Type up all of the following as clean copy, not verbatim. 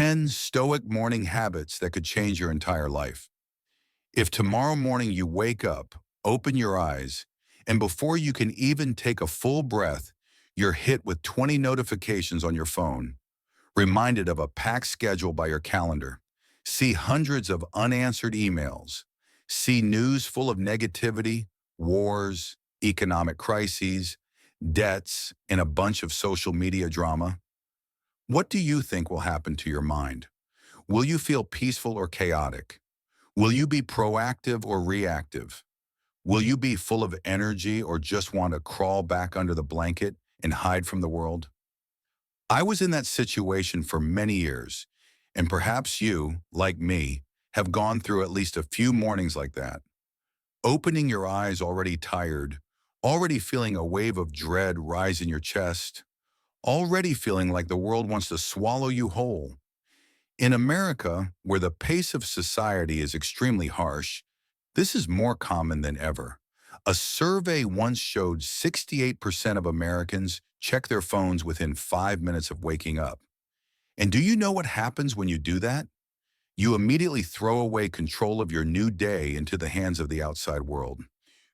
10 Stoic morning habits that could change your entire life. If tomorrow morning you wake up, open your eyes, and before you can even take a full breath, you're hit with 20 notifications on your phone, reminded of a packed schedule by your calendar, see hundreds of unanswered emails, see news full of negativity, wars, economic crises, debts, and a bunch of social media drama, what do you think will happen to your mind? Will you feel peaceful or chaotic? Will you be proactive or reactive? Will you be full of energy or just want to crawl back under the blanket and hide from the world? I was in that situation for many years, and perhaps you, like me, have gone through at least a few mornings like that. Opening your eyes already tired, already feeling a wave of dread rise in your chest, already feeling like the world wants to swallow you whole. In America, where the pace of society is extremely harsh, this is more common than ever. A survey once showed 68% of Americans check their phones within 5 minutes of waking up. And do you know what happens when you do that? You immediately throw away control of your new day into the hands of the outside world.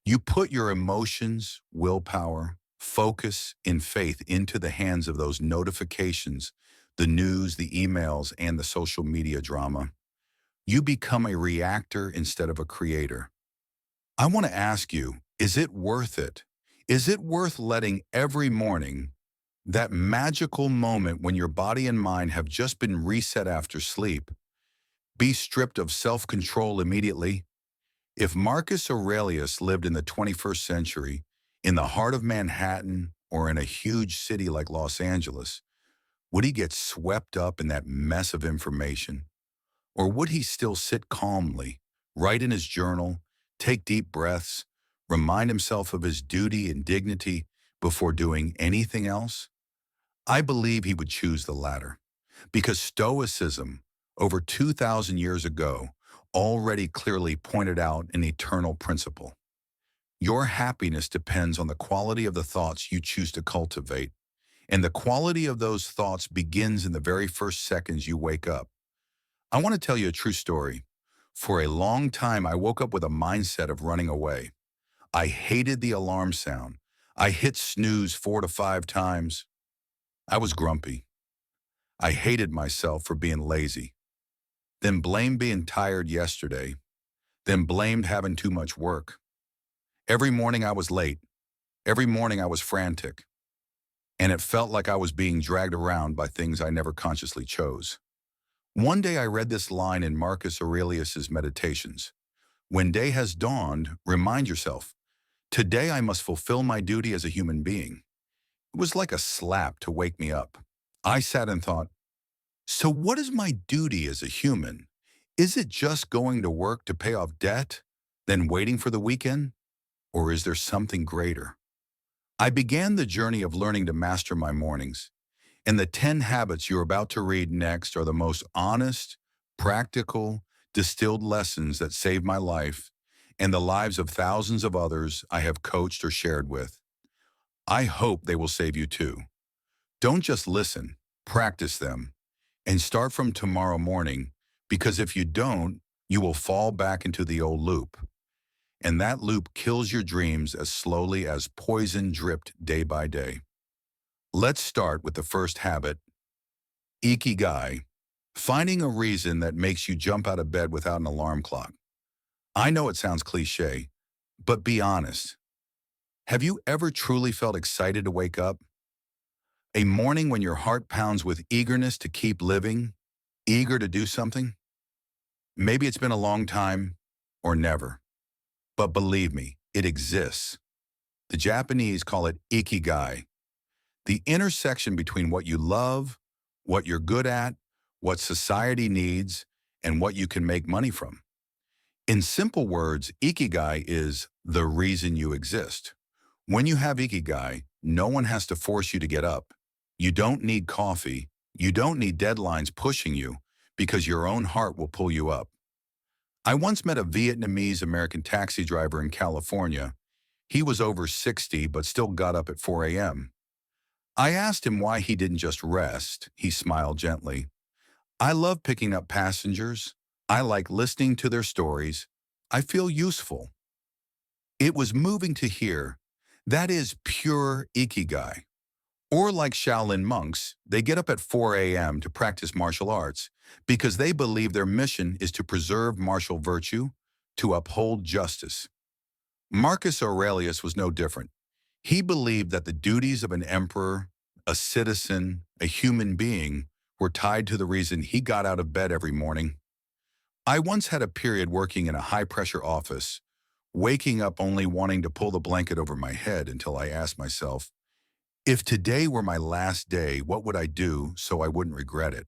You put your emotions, willpower, focus, and faith into the hands of those notifications, the news, the emails, and the social media drama. You become a reactor instead of a creator. I want to ask you, is it worth it? Is it worth letting every morning, that magical moment when your body and mind have just been reset after sleep, be stripped of self-control immediately? If Marcus Aurelius lived in the 21st century, in the heart of Manhattan or in a huge city like Los Angeles, would he get swept up in that mess of information? Or would he still sit calmly, write in his journal, take deep breaths, remind himself of his duty and dignity before doing anything else? I believe he would choose the latter, because Stoicism, over 2,000 years ago, already clearly pointed out an eternal principle. Your happiness depends on the quality of the thoughts you choose to cultivate, and the quality of those thoughts begins in the very first seconds you wake up. I want to tell you a true story. For a long time, I woke up with a mindset of running away. I hated the alarm sound. I hit snooze 4 to 5 times. I was grumpy. I hated myself for being lazy. Then blamed being tired yesterday. Then blamed having too much work. Every morning I was late. Every morning I was frantic. And it felt like I was being dragged around by things I never consciously chose. One day I read this line in Marcus Aurelius's Meditations. When day has dawned, remind yourself, today I must fulfill my duty as a human being. It was like a slap to wake me up. I sat and thought, so what is my duty as a human? Is it just going to work to pay off debt, then waiting for the weekend? Or is there something greater? I began the journey of learning to master my mornings. And the 10 habits you're about to read next are the most honest, practical, distilled lessons that saved my life and the lives of thousands of others I have coached or shared with. I hope they will save you too. Don't just listen, practice them, and start from tomorrow morning, because if you don't, you will fall back into the old loop. And that loop kills your dreams as slowly as poison dripped day by day. Let's start with the first habit, ikigai, finding a reason that makes you jump out of bed without an alarm clock. I know it sounds cliche, but be honest. Have you ever truly felt excited to wake up? A morning when your heart pounds with eagerness to keep living, eager to do something? Maybe it's been a long time or never, but believe me, it exists. The Japanese call it ikigai. The intersection between what you love, what you're good at, what society needs, and what you can make money from. In simple words, ikigai is the reason you exist. When you have ikigai, no one has to force you to get up. You don't need coffee. You don't need deadlines pushing you, because your own heart will pull you up. I once met a Vietnamese American taxi driver in California. He was over 60 but still got up at 4 a.m. I asked him why he didn't just rest. He smiled gently. I love picking up passengers. I like listening to their stories. I feel useful. It was moving to hear. That is pure ikigai. Or like Shaolin monks, they get up at 4 a.m. to practice martial arts because they believe their mission is to preserve martial virtue, to uphold justice. Marcus Aurelius was no different. He believed that the duties of an emperor, a citizen, a human being were tied to the reason he got out of bed every morning. I once had a period working in a high-pressure office, waking up only wanting to pull the blanket over my head until I asked myself, if today were my last day, what would I do so I wouldn't regret it?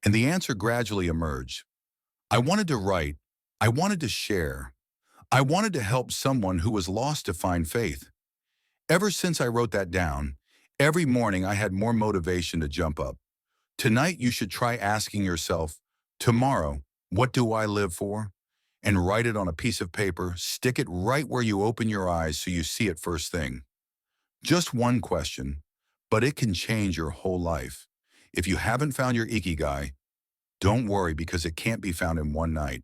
And the answer gradually emerged. I wanted to write. I wanted to share. I wanted to help someone who was lost to find faith. Ever since I wrote that down, every morning I had more motivation to jump up. Tonight you should try asking yourself, tomorrow, what do I live for? And write it on a piece of paper, stick it right where you open your eyes so you see it first thing. Just one question, but it can change your whole life. If you haven't found your ikigai, don't worry because it can't be found in one night.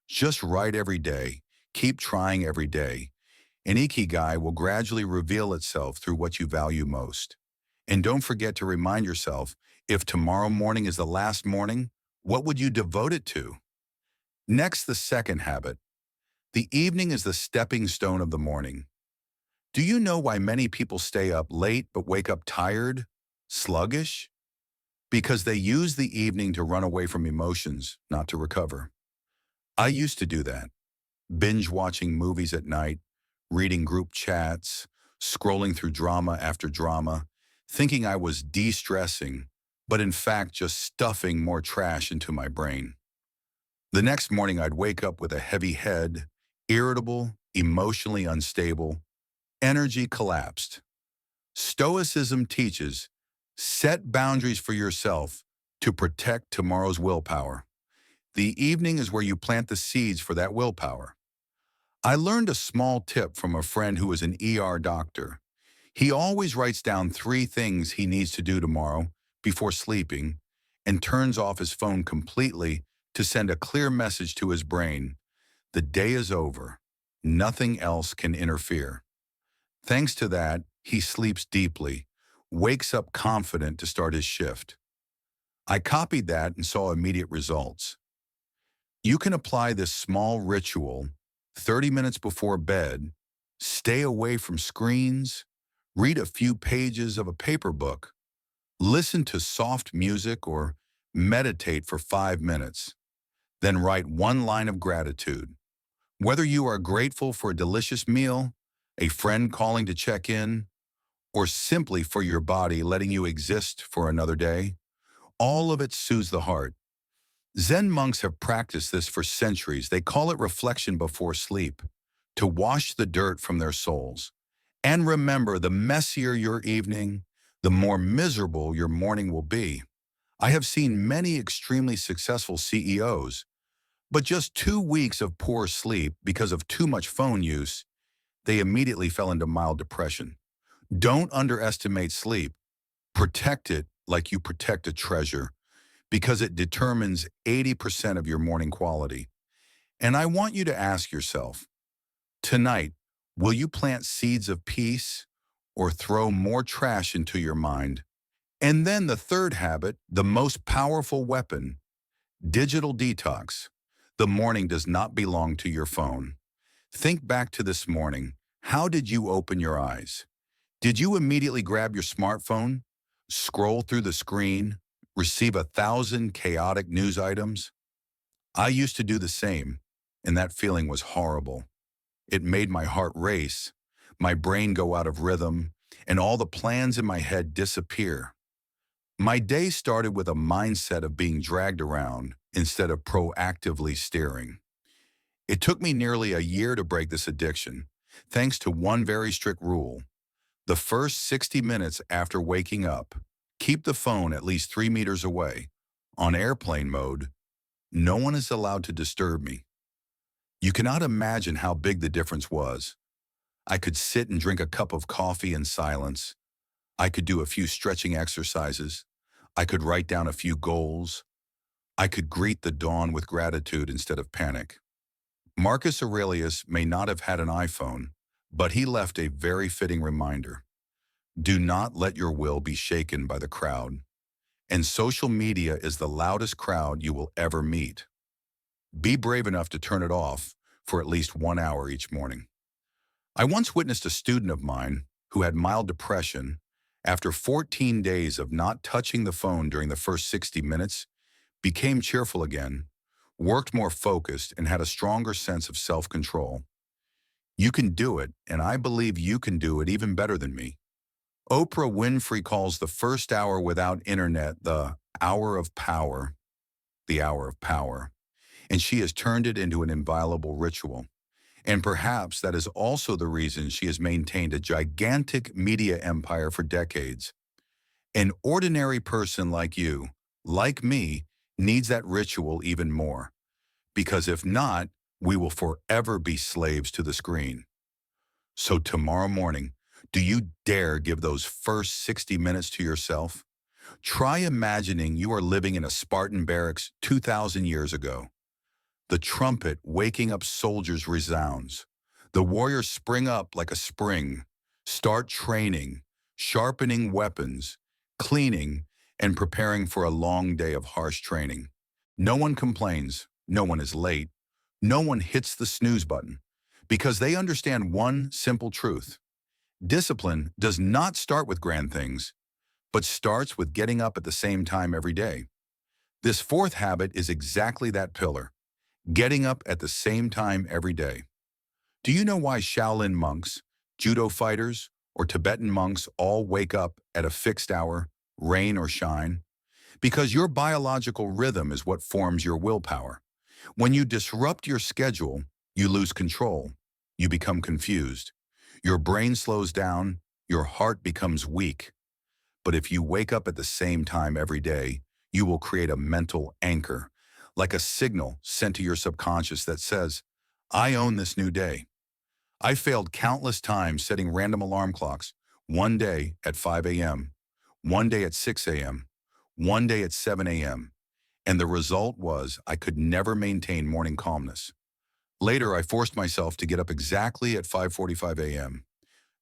Just write every day, keep trying every day. An ikigai will gradually reveal itself through what you value most. And don't forget to remind yourself, if tomorrow morning is the last morning, what would you devote it to? Next, the second habit. The evening is the stepping stone of the morning. Do you know why many people stay up late but wake up tired, sluggish? Because they use the evening to run away from emotions, not to recover. I used to do that, binge watching movies at night, reading group chats, scrolling through drama after drama, thinking I was de-stressing, but in fact just stuffing more trash into my brain. The next morning I'd wake up with a heavy head, irritable, emotionally unstable, energy collapsed. Stoicism teaches, set boundaries for yourself to protect tomorrow's willpower. The evening is where you plant the seeds for that willpower. I learned a small tip from a friend who is an ER doctor. He always writes down 3 things he needs to do tomorrow before sleeping and turns off his phone completely to send a clear message to his brain. The day is over. Nothing else can interfere. Thanks to that, he sleeps deeply, wakes up confident to start his shift. I copied that and saw immediate results. You can apply this small ritual 30 minutes before bed, stay away from screens, read a few pages of a paper book, listen to soft music or meditate for 5 minutes, then write one line of gratitude. Whether you are grateful for a delicious meal, a friend calling to check in, or simply for your body letting you exist for another day, all of it soothes the heart. Zen monks have practiced this for centuries. They call it reflection before sleep, to wash the dirt from their souls. And remember, the messier your evening, the more miserable your morning will be. I have seen many extremely successful CEOs, but just 2 weeks of poor sleep because of too much phone use, they immediately fell into mild depression. Don't underestimate sleep. Protect it like you protect a treasure, because it determines 80% of your morning quality. And I want you to ask yourself, tonight, will you plant seeds of peace or throw more trash into your mind? And then the third habit, the most powerful weapon, digital detox. The morning does not belong to your phone. Think back to this morning. How did you open your eyes? Did you immediately grab your smartphone, scroll through the screen, receive 1,000 chaotic news items? I used to do the same, and that feeling was horrible. It made my heart race, my brain go out of rhythm, and all the plans in my head disappear. My day started with a mindset of being dragged around instead of proactively steering. It took me nearly a year to break this addiction, thanks to one very strict rule. The first 60 minutes after waking up, keep the phone at least 3 meters away. On airplane mode, no one is allowed to disturb me. You cannot imagine how big the difference was. I could sit and drink a cup of coffee in silence. I could do a few stretching exercises. I could write down a few goals. I could greet the dawn with gratitude instead of panic. Marcus Aurelius may not have had an iPhone, but he left a very fitting reminder. Do not let your will be shaken by the crowd. And social media is the loudest crowd you will ever meet. Be brave enough to turn it off for at least 1 hour each morning. I once witnessed a student of mine who had mild depression. After 14 days of not touching the phone during the first 60 minutes, became cheerful again, worked more focused, and had a stronger sense of self-control. You can do it, and I believe you can do it even better than me. Oprah Winfrey calls the first hour without internet the hour of power, the hour of power, and she has turned it into an inviolable ritual. And perhaps that is also the reason she has maintained a gigantic media empire for decades. An ordinary person like you, like me, needs that ritual even more. Because if not, we will forever be slaves to the screen. So tomorrow morning, do you dare give those first 60 minutes to yourself? Try imagining you are living in a Spartan barracks 2,000 years ago. The trumpet waking up soldiers resounds. The warriors spring up like a spring, start training, sharpening weapons, cleaning, and preparing for a long day of harsh training. No one complains, no one is late, no one hits the snooze button, because they understand one simple truth. Discipline does not start with grand things, but starts with getting up at the same time every day. This fourth habit is exactly that pillar. Getting up at the same time every day. Do you know why Shaolin monks, judo fighters, or Tibetan monks all wake up at a fixed hour, rain or shine? Because your biological rhythm is what forms your willpower. When you disrupt your schedule, you lose control. You become confused. Your brain slows down, your heart becomes weak. But if you wake up at the same time every day, you will create a mental anchor, like a signal sent to your subconscious that says, I own this new day. I failed countless times setting random alarm clocks, one day at 5 a.m., one day at 6 a.m., one day at 7 a.m., and the result was I could never maintain morning calmness. Later, I forced myself to get up exactly at 5:45 a.m.,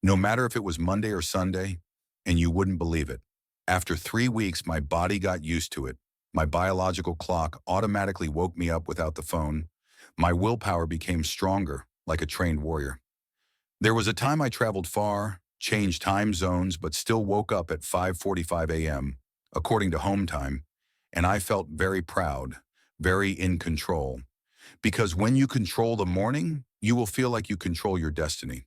no matter if it was Monday or Sunday, and you wouldn't believe it. After 3 weeks, my body got used to it. My biological clock automatically woke me up without the phone. My willpower became stronger, like a trained warrior. There was a time I traveled far, changed time zones, but still woke up at 5:45 a.m., according to home time, and I felt very proud, very in control. Because when you control the morning, you will feel like you control your destiny.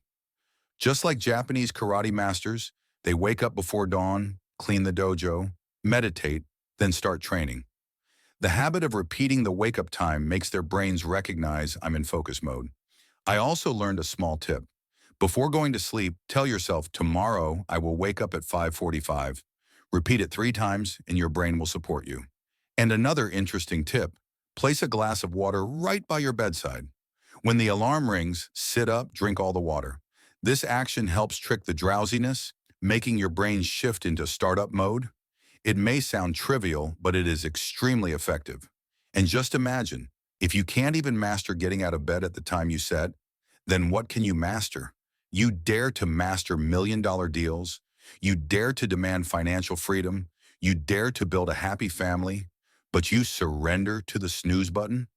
Just like Japanese karate masters, they wake up before dawn, clean the dojo, meditate, then start training. The habit of repeating the wake-up time makes their brains recognize I'm in focus mode. I also learned a small tip. Before going to sleep, tell yourself, tomorrow I will wake up at 5:45. Repeat it 3 times and your brain will support you. And another interesting tip, place a glass of water right by your bedside. When the alarm rings, sit up, drink all the water. This action helps trick the drowsiness, making your brain shift into startup mode. It may sound trivial, but it is extremely effective. And just imagine, if you can't even master getting out of bed at the time you set, then what can you master? You dare to master million-dollar deals. You dare to demand financial freedom. You dare to build a happy family, but you surrender to the snooze button?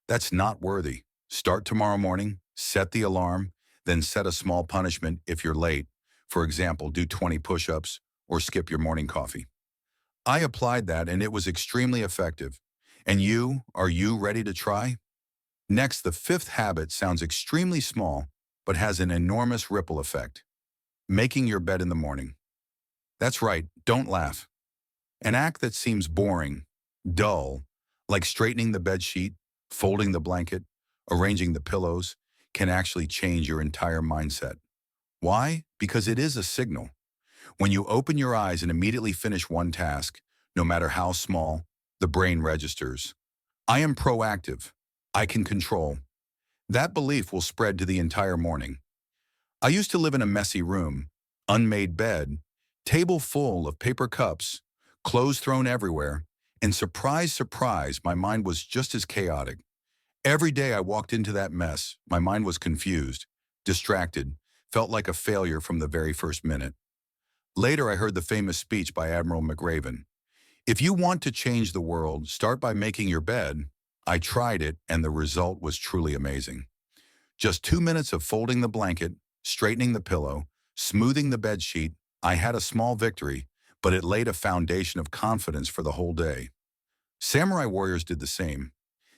That's not worthy. Start tomorrow morning, set the alarm, then set a small punishment if you're late. For example, do 20 push-ups or skip your morning coffee. I applied that and it was extremely effective. And you, are you ready to try? Next, the fifth habit sounds extremely small, but has an enormous ripple effect. Making your bed in the morning. That's right, don't laugh. An act that seems boring, dull, like straightening the bed sheet, folding the blanket, arranging the pillows, can actually change your entire mindset. Why? Because it is a signal. When you open your eyes and immediately finish one task, no matter how small, the brain registers. I am proactive. I can control. That belief will spread to the entire morning. I used to live in a messy room, unmade bed, table full of paper cups, clothes thrown everywhere, And surprise, surprise, my mind was just as chaotic. Every day I walked into that mess, my mind was confused, distracted, felt like a failure from the very first minute. Later, I heard the famous speech by Admiral McRaven. If you want to change the world, start by making your bed. I tried it, and the result was truly amazing. Just 2 minutes of folding the blanket, straightening the pillow, smoothing the bed sheet, I had a small victory, but it laid a foundation of confidence for the whole day. Samurai warriors did the same.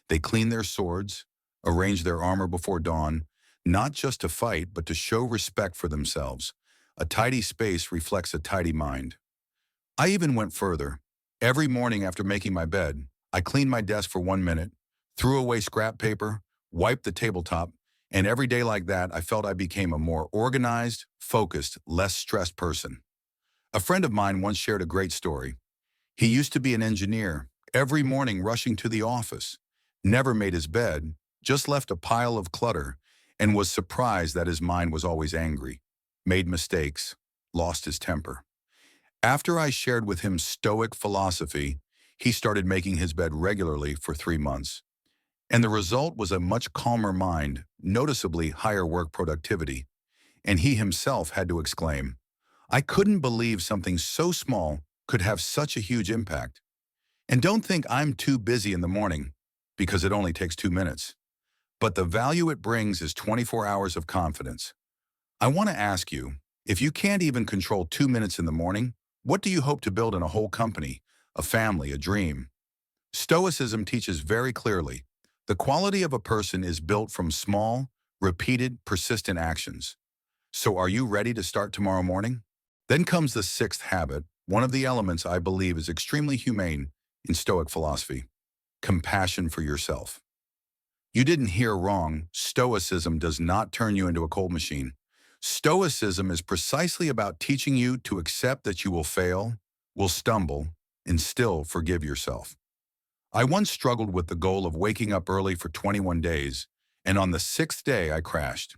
They cleaned their swords, arranged their armor before dawn, not just to fight, but to show respect for themselves. A tidy space reflects a tidy mind. I even went further. Every morning after making my bed, I cleaned my desk for 1 minute, threw away scrap paper, wiped the tabletop, and every day like that, I felt I became a more organized, focused, less stressed person. A friend of mine once shared a great story. He used to be an engineer, every morning rushing to the office, never made his bed, just left a pile of clutter, and was surprised that his mind was always angry, made mistakes, lost his temper. After I shared with him Stoic philosophy, he started making his bed regularly for 3 months. And the result was a much calmer mind, noticeably higher work productivity. And he himself had to exclaim, I couldn't believe something so small could have such a huge impact. And don't think I'm too busy in the morning, because it only takes 2 minutes. But the value it brings is 24 hours of confidence. I want to ask you, if you can't even control 2 minutes in the morning, what do you hope to build in a whole company, a family, a dream? Stoicism teaches very clearly, the quality of a person is built from small, repeated, persistent actions. So are you ready to start tomorrow morning? Then comes the sixth habit, one of the elements I believe is extremely humane in Stoic philosophy, compassion for yourself. You didn't hear wrong. Stoicism does not turn you into a cold machine. Stoicism is precisely about teaching you to accept that you will fail, will stumble, and still forgive yourself. I once struggled with the goal of waking up early for 21 days, and on the sixth day I crashed.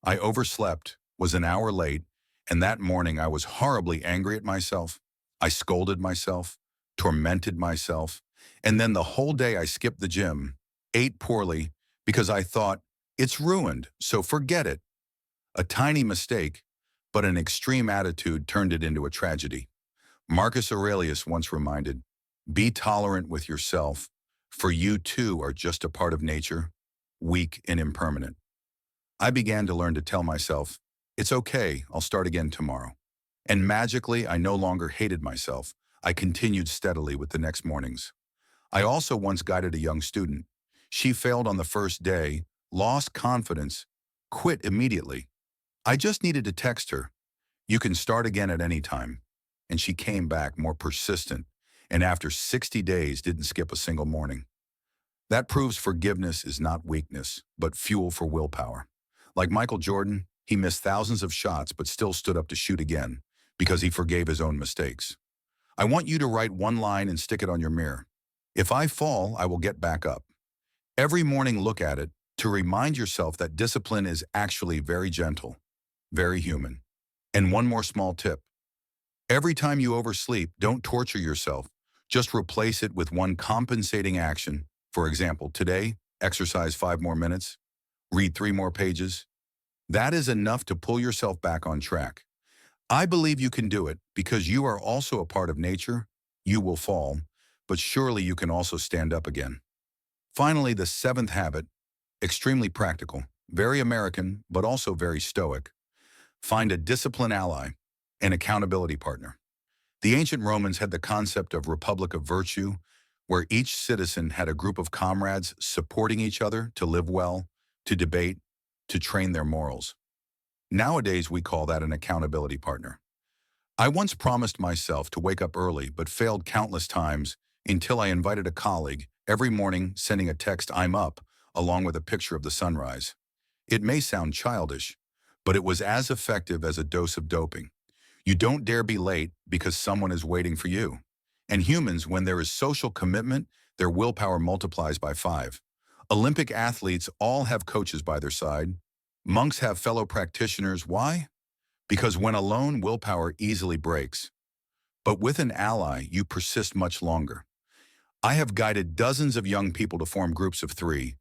I overslept, was an hour late, and that morning I was horribly angry at myself. I scolded myself, tormented myself, and then the whole day I skipped the gym, ate poorly, because I thought, it's ruined, so forget it. A tiny mistake, but an extreme attitude turned it into a tragedy. Marcus Aurelius once reminded, be tolerant with yourself, for you too are just a part of nature, weak and impermanent. I began to learn to tell myself, it's okay, I'll start again tomorrow. And magically, I no longer hated myself. I continued steadily with the next mornings. I also once guided a young student. She failed on the first day, lost confidence, quit immediately. I just needed to text her, you can start again at any time. And she came back more persistent, and after 60 days didn't skip a single morning. That proves forgiveness is not weakness, but fuel for willpower. Like Michael Jordan, he missed thousands of shots but still stood up to shoot again because he forgave his own mistakes. I want you to write one line and stick it on your mirror. If I fall, I will get back up. Every morning look at it to remind yourself that discipline is actually very gentle, very human. And one more small tip. Every time you oversleep, don't torture yourself. Just replace it with one compensating action. For example, today, exercise 5 more minutes, read 3 more pages. That is enough to pull yourself back on track. I believe you can do it because you are also a part of nature. You will fall, but surely you can also stand up again. Finally, the seventh habit, extremely practical, very American, but also very Stoic. Find a discipline ally, an accountability partner. The ancient Romans had the concept of republic of virtue, where each citizen had a group of comrades supporting each other to live well, to debate, to train their morals. Nowadays, we call that an accountability partner. I once promised myself to wake up early, but failed countless times until I invited a colleague, every morning sending a text, I'm up, along with a picture of the sunrise. It may sound childish, but it was as effective as a dose of doping. You don't dare be late because someone is waiting for you. And humans, when there is social commitment, their willpower multiplies by 5. Olympic athletes all have coaches by their side. Monks have fellow practitioners. Why? Because when alone, willpower easily breaks. But with an ally, you persist much longer. I have guided dozens of young people to form groups of 3.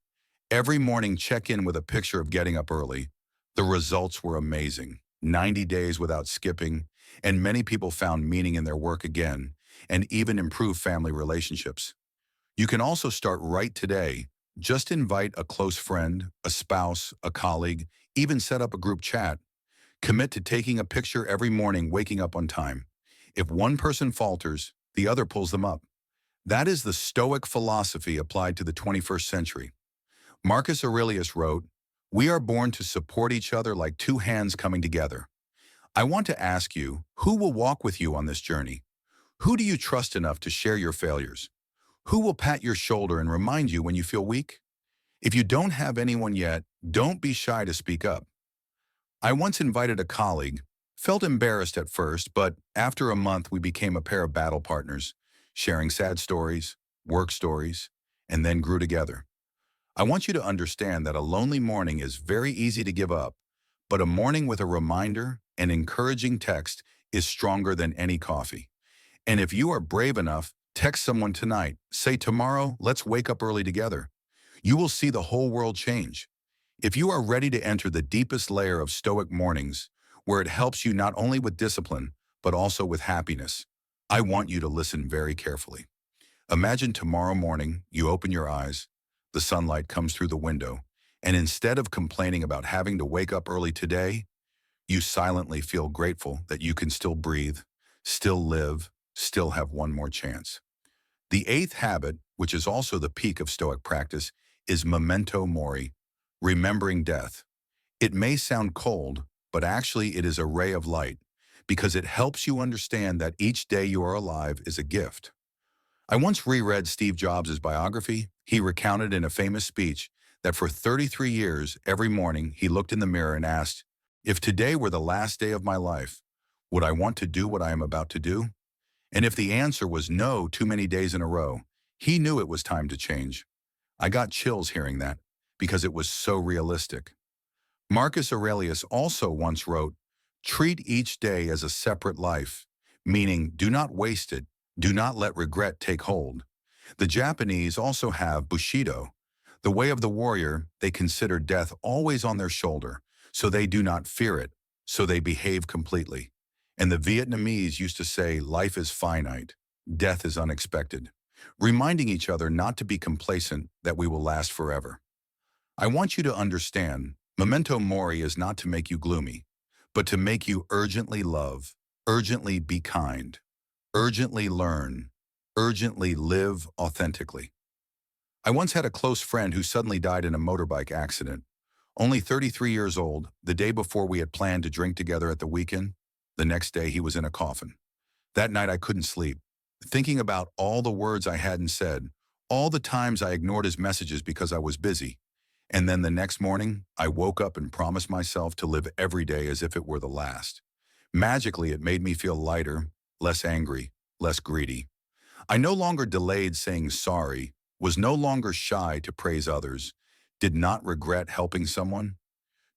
Every morning, check in with a picture of getting up early. The results were amazing. 90 days without skipping, and many people found meaning in their work again, and even improved family relationships. You can also start right today. Just invite a close friend, a spouse, a colleague, even set up a group chat. Commit to taking a picture every morning, waking up on time. If one person falters, the other pulls them up. That is the Stoic philosophy applied to the 21st century. Marcus Aurelius wrote, "We are born to support each other like two hands coming together." I want to ask you, who will walk with you on this journey? Who do you trust enough to share your failures? Who will pat your shoulder and remind you when you feel weak? If you don't have anyone yet, don't be shy to speak up. I once invited a colleague, felt embarrassed at first, but after a month we became a pair of battle partners, sharing sad stories, work stories, and then grew together. I want you to understand that a lonely morning is very easy to give up, but a morning with a reminder and encouraging text is stronger than any coffee. And if you are brave enough, text someone tonight. Say, "Tomorrow, let's wake up early together." You will see the whole world change. If you are ready to enter the deepest layer of Stoic mornings, where it helps you not only with discipline, but also with happiness, I want you to listen very carefully. Imagine tomorrow morning, you open your eyes, the sunlight comes through the window, and instead of complaining about having to wake up early today, you silently feel grateful that you can still breathe, still live, still have one more chance. The 8th habit, which is also the peak of Stoic practice, is Memento Mori, remembering death. It may sound cold, but actually it is a ray of light, because it helps you understand that each day you are alive is a gift. I once reread Steve Jobs' biography. He recounted in a famous speech that for 33 years, every morning, he looked in the mirror and asked, "If today were the last day of my life, would I want to do what I am about to do?" And if the answer was no too many days in a row, he knew it was time to change. I got chills hearing that, because it was so realistic. Marcus Aurelius also once wrote, "Treat each day as a separate life," meaning do not waste it, do not let regret take hold. The Japanese also have Bushido, the way of the warrior. They consider death always on their shoulder, so they do not fear it, so they behave completely. And the Vietnamese used to say, "Life is finite, death is unexpected," reminding each other not to be complacent, that we will last forever. I want you to understand, Memento Mori is not to make you gloomy, but to make you urgently love, urgently be kind, urgently learn, urgently live authentically. I once had a close friend who suddenly died in a motorbike accident. Only 33 years old, the day before we had planned to drink together at the weekend, the next day he was in a coffin. That night I couldn't sleep, thinking about all the words I hadn't said, all the times I ignored his messages because I was busy. And then the next morning, I woke up and promised myself to live every day as if it were the last. Magically, it made me feel lighter, less angry, less greedy. I no longer delayed saying sorry, was no longer shy to praise others, did not regret helping someone.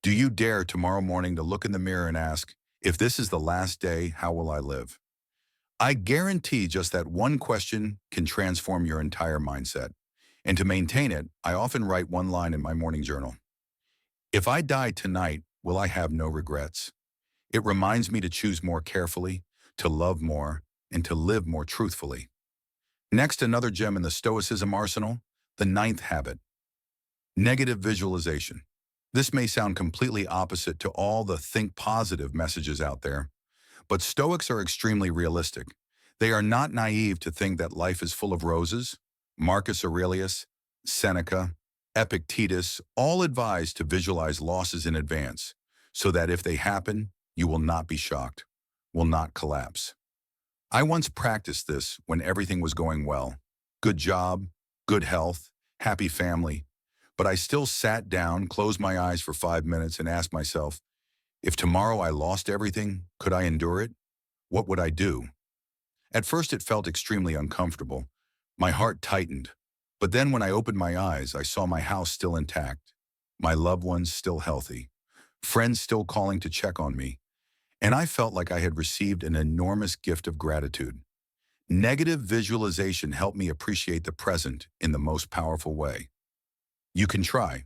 Do you dare tomorrow morning to look in the mirror and ask, "If this is the last day, how will I live?" I guarantee just that one question can transform your entire mindset. And to maintain it, I often write one line in my morning journal. "If I die tonight, will I have no regrets?" It reminds me to choose more carefully, to love more, and to live more truthfully. Next, another gem in the Stoicism arsenal, the 9th habit, negative visualization. This may sound completely opposite to all the think positive messages out there, but Stoics are extremely realistic. They are not naive to think that life is full of roses. Marcus Aurelius, Seneca, Epictetus all advise to visualize losses in advance, so that if they happen, you will not be shocked, will not collapse. I once practiced this when everything was going well. Good job, good health, happy family. But I still sat down, closed my eyes for 5 minutes and asked myself, if tomorrow I lost everything, could I endure it? What would I do? At first it felt extremely uncomfortable. My heart tightened. But then when I opened my eyes, I saw my house still intact, my loved ones still healthy, friends still calling to check on me, and I felt like I had received an enormous gift of gratitude. Negative visualization helped me appreciate the present in the most powerful way. You can try.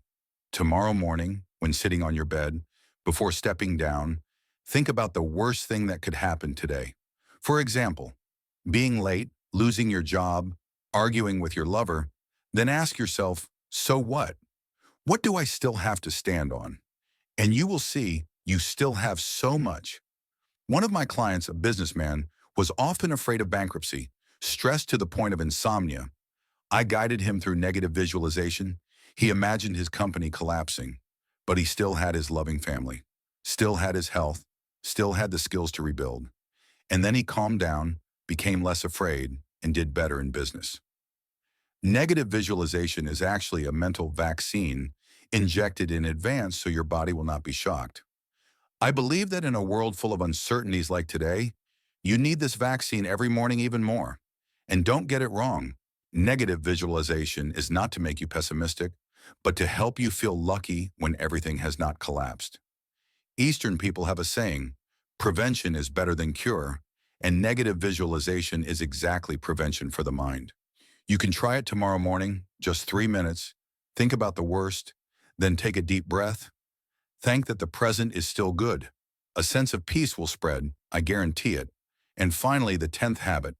Tomorrow morning, when sitting on your bed, before stepping down, think about the worst thing that could happen today. For example, being late, losing your job, arguing with your lover, then ask yourself, so what? What do I still have to stand on? And you will see you still have so much. One of my clients, a businessman, was often afraid of bankruptcy, stressed to the point of insomnia. I guided him through negative visualization. He imagined his company collapsing, but he still had his loving family, still had his health, still had the skills to rebuild. And then he calmed down, became less afraid, and did better in business. Negative visualization is actually a mental vaccine injected in advance so your body will not be shocked. I believe that in a world full of uncertainties like today, you need this vaccine every morning even more. And don't get it wrong, negative visualization is not to make you pessimistic, but to help you feel lucky when everything has not collapsed. Eastern people have a saying, prevention is better than cure, and negative visualization is exactly prevention for the mind. You can try it tomorrow morning, just 3 minutes. Think about the worst, then take a deep breath. Thank that the present is still good. A sense of peace will spread, I guarantee it. And finally, the 10th habit.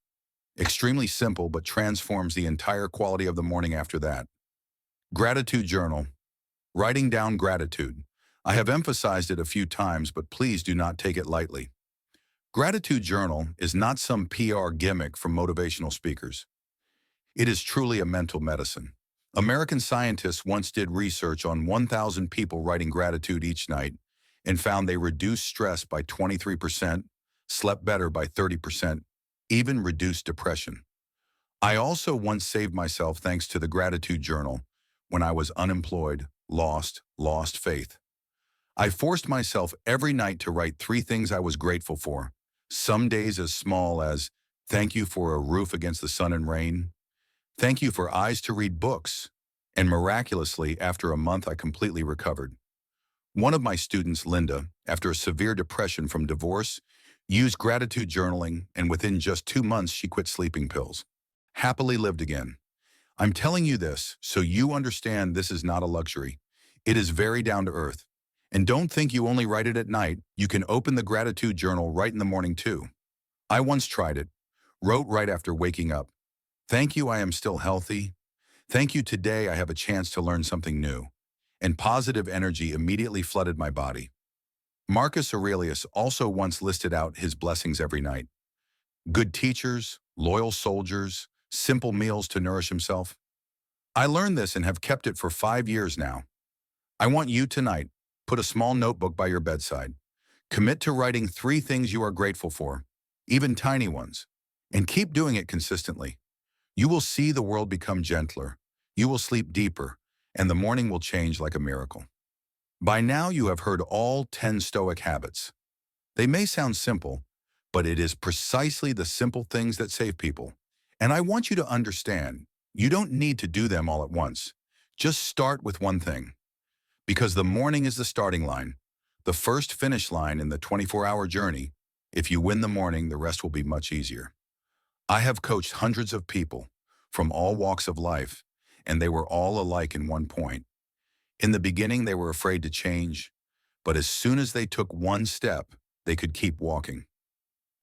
Extremely simple, but transforms the entire quality of the morning after that. Gratitude journal. Writing down gratitude. I have emphasized it a few times, but please do not take it lightly. Gratitude journal is not some PR gimmick from motivational speakers. It is truly a mental medicine. American scientists once did research on 1,000 people writing gratitude each night and found they reduced stress by 23%, slept better by 30%, even reduced depression. I also once saved myself thanks to the gratitude journal when I was unemployed, lost faith. I forced myself every night to write 3 things I was grateful for, some days as small as, thank you for a roof against the sun and rain, thank you for eyes to read books, and miraculously, after a month, I completely recovered. One of my students, Linda, after a severe depression from divorce, used gratitude journaling, and within just 2 months, she quit sleeping pills. Happily lived again. I'm telling you this so you understand this is not a luxury. It is very down to earth. And don't think you only write it at night. You can open the gratitude journal right in the morning too. I once tried it. Wrote right after waking up. Thank you, I am still healthy. Thank you, today I have a chance to learn something new. And positive energy immediately flooded my body. Marcus Aurelius also once listed out his blessings every night. Good teachers, loyal soldiers, simple meals to nourish himself. I learned this and have kept it for 5 years now. I want you tonight, put a small notebook by your bedside. Commit to writing 3 things you are grateful for, even tiny ones, and keep doing it consistently. You will see the world become gentler, you will sleep deeper, and the morning will change like a miracle. By now you have heard all 10 Stoic habits. They may sound simple, but it is precisely the simple things that save people. And I want you to understand, you don't need to do them all at once. Just start with one thing. Because the morning is the starting line, the first finish line in the 24-hour journey. If you win the morning, the rest will be much easier. I have coached hundreds of people from all walks of life, and they were all alike in one point. In the beginning, they were afraid to change, but as soon as they took one step, they could keep walking.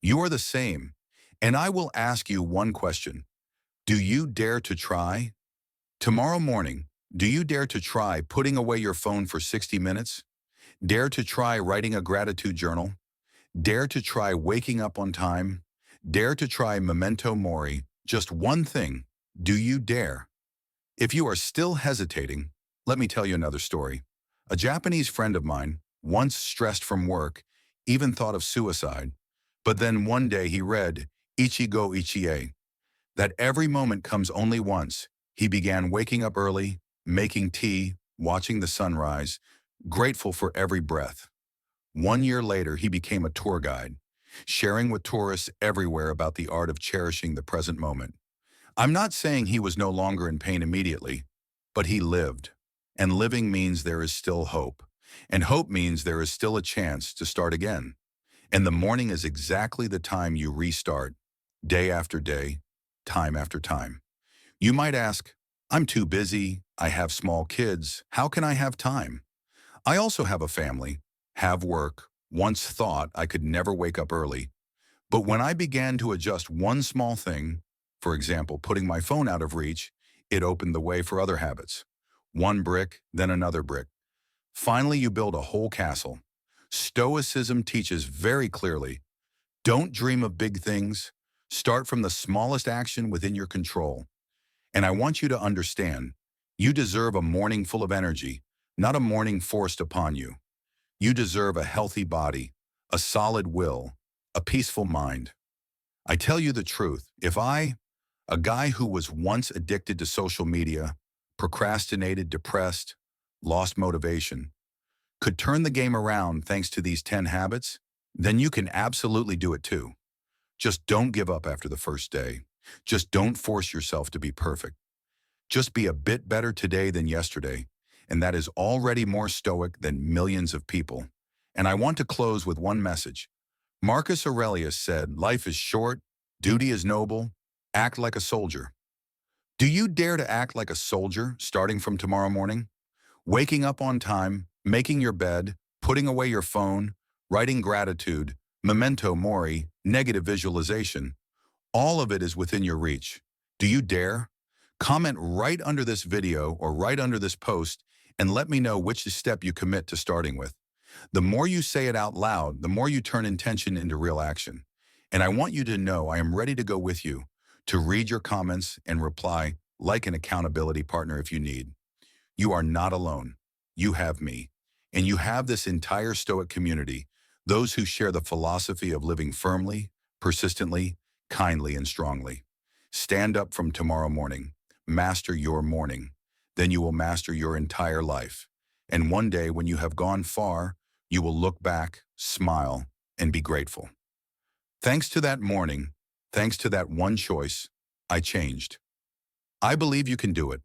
You are the same, and I will ask you one question. Do you dare to try? Tomorrow morning, do you dare to try putting away your phone for 60 minutes? Dare to try writing a gratitude journal? Dare to try waking up on time? Dare to try Memento Mori? Just one thing. Do you dare? If you are still hesitating, let me tell you another story. A Japanese friend of mine, once stressed from work, even thought of suicide. But then one day he read, Ichigo Ichie, that every moment comes only once. He began waking up early, making tea, watching the sunrise, grateful for every breath. 1 year later, he became a tour guide, sharing with tourists everywhere about the art of cherishing the present moment. I'm not saying he was no longer in pain immediately, but he lived. And living means there is still hope. And hope means there is still a chance to start again. And the morning is exactly the time you restart. day after day, time after time. You might ask, I'm too busy, I have small kids, how can I have time? I also have a family, have work, once thought I could never wake up early. But when I began to adjust one small thing, for example, putting my phone out of reach, it opened the way for other habits. One brick, then another brick. Finally, you build a whole castle. Stoicism teaches very clearly, don't dream of big things. Start from the smallest action within your control. And I want you to understand, you deserve a morning full of energy, not a morning forced upon you. You deserve a healthy body, a solid will, a peaceful mind. I tell you the truth, if I, a guy who was once addicted to social media, procrastinated, depressed, lost motivation, could turn the game around thanks to these 10 habits, then you can absolutely do it too. Just don't give up after the first day. Just don't force yourself to be perfect. Just be a bit better today than yesterday, and that is already more stoic than millions of people. And I want to close with one message. Marcus Aurelius said, life is short, duty is noble, act like a soldier. Do you dare to act like a soldier starting from tomorrow morning? Waking up on time, making your bed, putting away your phone, writing gratitude, memento mori, negative visualization. All of it is within your reach. Do you dare? Comment right under this video or right under this post and let me know which step you commit to starting with. The more you say it out loud, the more you turn intention into real action. And I want you to know I am ready to go with you, to read your comments and reply like an accountability partner if you need. You are not alone. You have me. And you have this entire Stoic community, those who share the philosophy of living firmly, persistently, kindly, and strongly. Stand up from tomorrow morning. Master your morning. Then you will master your entire life. And one day when you have gone far, you will look back, smile, and be grateful. Thanks to that morning, thanks to that one choice, I changed. I believe you can do it.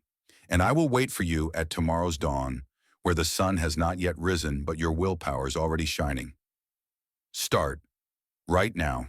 And I will wait for you at tomorrow's dawn, where the sun has not yet risen, but your willpower is already shining. Start right now.